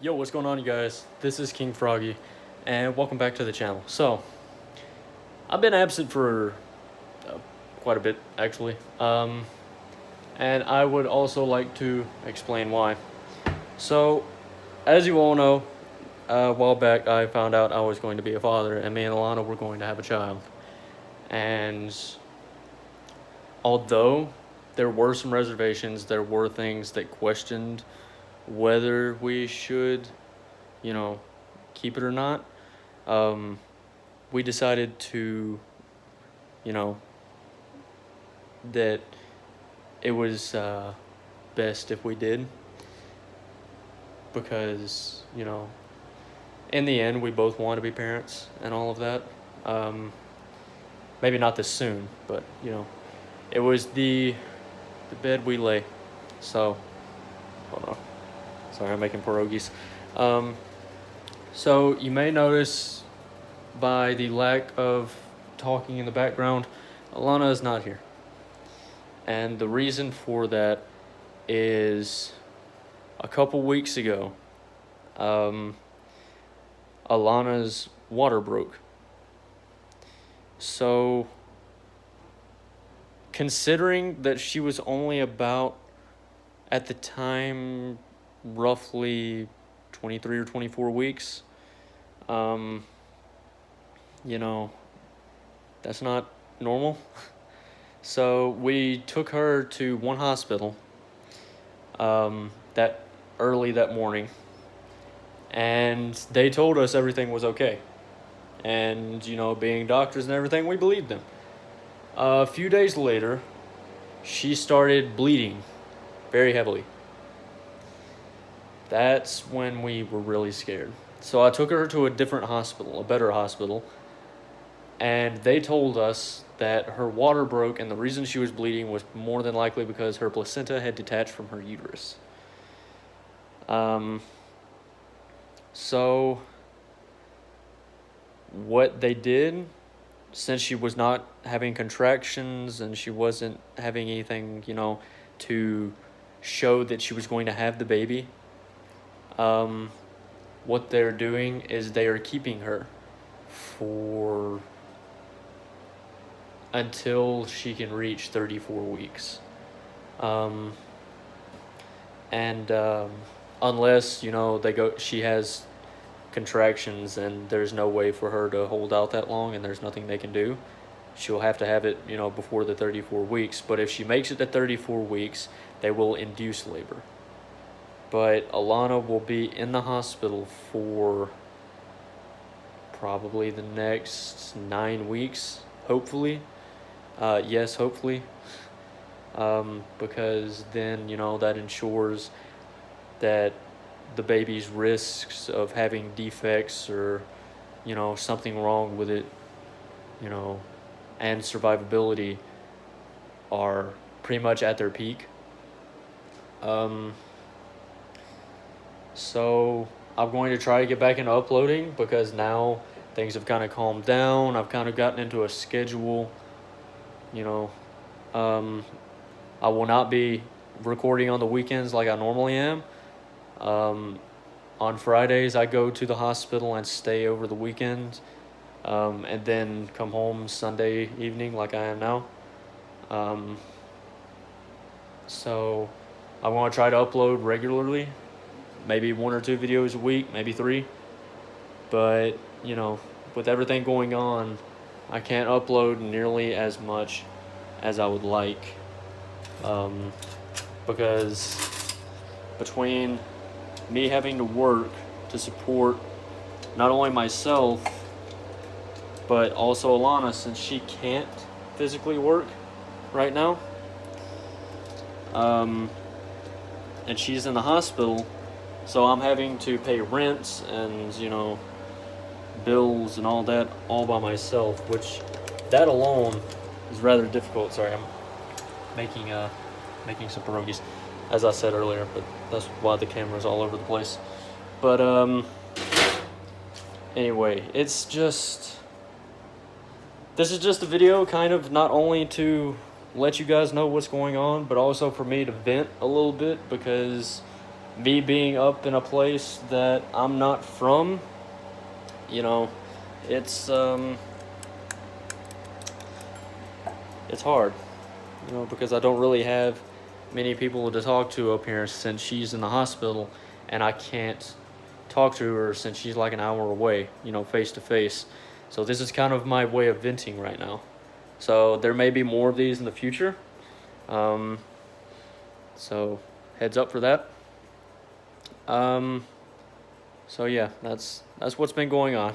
Yo, what's going on, you guys? This is King Froggy, and welcome back to the channel. So, I've been absent for quite a bit, actually, and I would also like to explain why. So, as you all know, a while back I found out I was going to be a father, and me and Alana were going to have a child. And although there were some reservations, there were things that questioned whether we should, keep it or not. We decided to, you know, that it was best if we did, because, in the end, we both want to be parents and all of that. Maybe not this soon, but, it was the bed we lay. So, hold on. Sorry, I'm making pierogies. So you may notice by the lack of talking in the background, Alana is not here. And the reason for that is a couple weeks ago, Alana's water broke. So, considering that she was only about, at the time, roughly 23 or 24 weeks, that's not normal. So we took her to one hospital that early that morning, and they told us everything was okay. And, being doctors and everything, we believed them. A few days later, she started bleeding very heavily. That's when we were really scared. So I took her to a different hospital, a better hospital, and they told us that her water broke, and the reason she was bleeding was more than likely because her placenta had detached from her uterus. So what they did, since she was not having contractions and she wasn't having anything, to show that she was going to have the baby, what they're doing is they are keeping her for until she can reach 34 weeks. Unless, she has contractions and there's no way for her to hold out that long and there's nothing they can do, she'll have to have it, before the 34 weeks. But if she makes it to 34 weeks, they will induce labor. But Alana will be in the hospital for probably the next 9 weeks, hopefully. Yes, hopefully. Because then, that ensures that the baby's risks of having defects or, something wrong with it, and survivability are pretty much at their peak. So I'm going to try to get back into uploading because now things have kind of calmed down. I've kind of gotten into a schedule, I will not be recording on the weekends like I normally am. On Fridays, I go to the hospital and stay over the weekend, and then come home Sunday evening like I am now. So I want to try to upload regularly, maybe 1 or 2 videos a week, maybe 3. But, with everything going on, I can't upload nearly as much as I would like, because between me having to work to support not only myself, but also Alana, since she can't physically work right now, and she's in the hospital, so I'm having to pay rents and, bills and all that all by myself, which that alone is rather difficult. Sorry, I'm making some pierogies, as I said earlier, but that's why the camera's all over the place. But anyway, this is just a video kind of not only to let you guys know what's going on, but also for me to vent a little bit, because me being up in a place that I'm not from, you know, it's it's hard, you know, because I don't really have many people to talk to up here since she's in the hospital, and I can't talk to her since she's like an hour away, you know, face to face. So this is kind of my way of venting right now. So there may be more of these in the future. Um, so heads up for that. So yeah, that's what's been going on,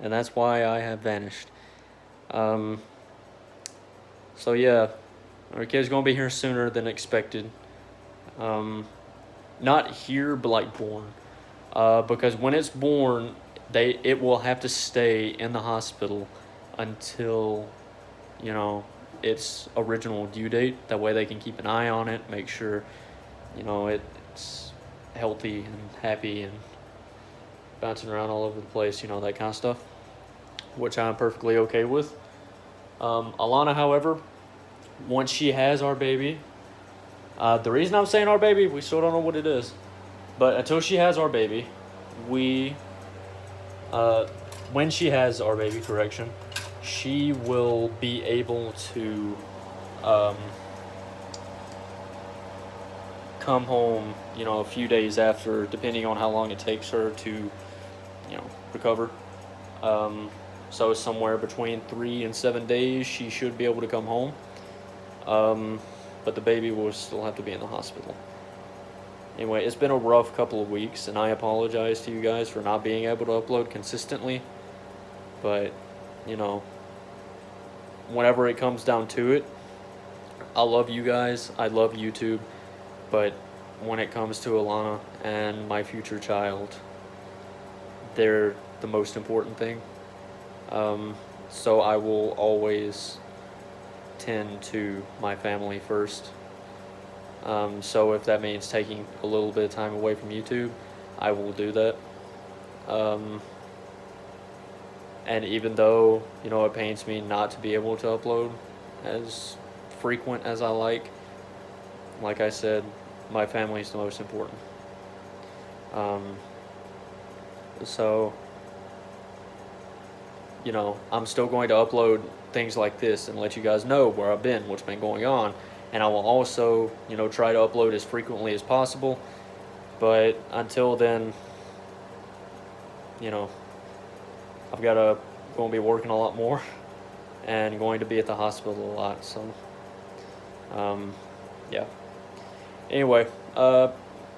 and that's why I have vanished. Um, so yeah, our kid's gonna be here sooner than expected. Um, Not here, but like born. Because when it's born, it will have to stay in the hospital until, you know, its original due date. That way they can keep an eye on it, make sure, you know, it's healthy and happy and bouncing around all over the place, you know, that kind of stuff, which I'm perfectly okay with. Alana, however, once she has our baby, the reason I'm saying our baby, we still don't know what it is, but until she has our baby, we, when she has our baby, correction, she will be able to come home, you know, a few days after, depending on how long it takes her to, you know, recover. So somewhere between 3 and 7 days, she should be able to come home. But the baby will still have to be in the hospital. Anyway, it's been a rough couple of weeks, and I apologize to you guys for not being able to upload consistently. But, you know, whenever it comes down to it, I love you guys. I love YouTube. But when it comes to Alana and my future child, they're the most important thing. So I will always tend to my family first. So if that means taking a little bit of time away from YouTube, I will do that. And even though, you know, it pains me not to be able to upload as frequent as I like I said, my family is the most important. So, you know, I'm still going to upload things like this and let you guys know where I've been, what's been going on. And I will also, you know, try to upload as frequently as possible. But until then, you know, I've got to going to be working a lot more and going to be at the hospital a lot. So, yeah. Anyway, my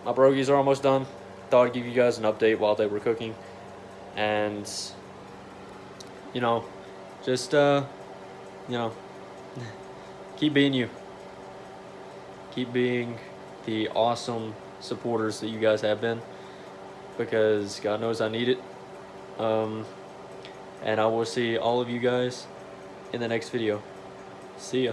brogies are almost done. Thought I'd give you guys an update while they were cooking. And, you know, just, you know, keep being you. Keep being the awesome supporters that you guys have been, because God knows I need it. And I will see all of you guys in the next video. See ya.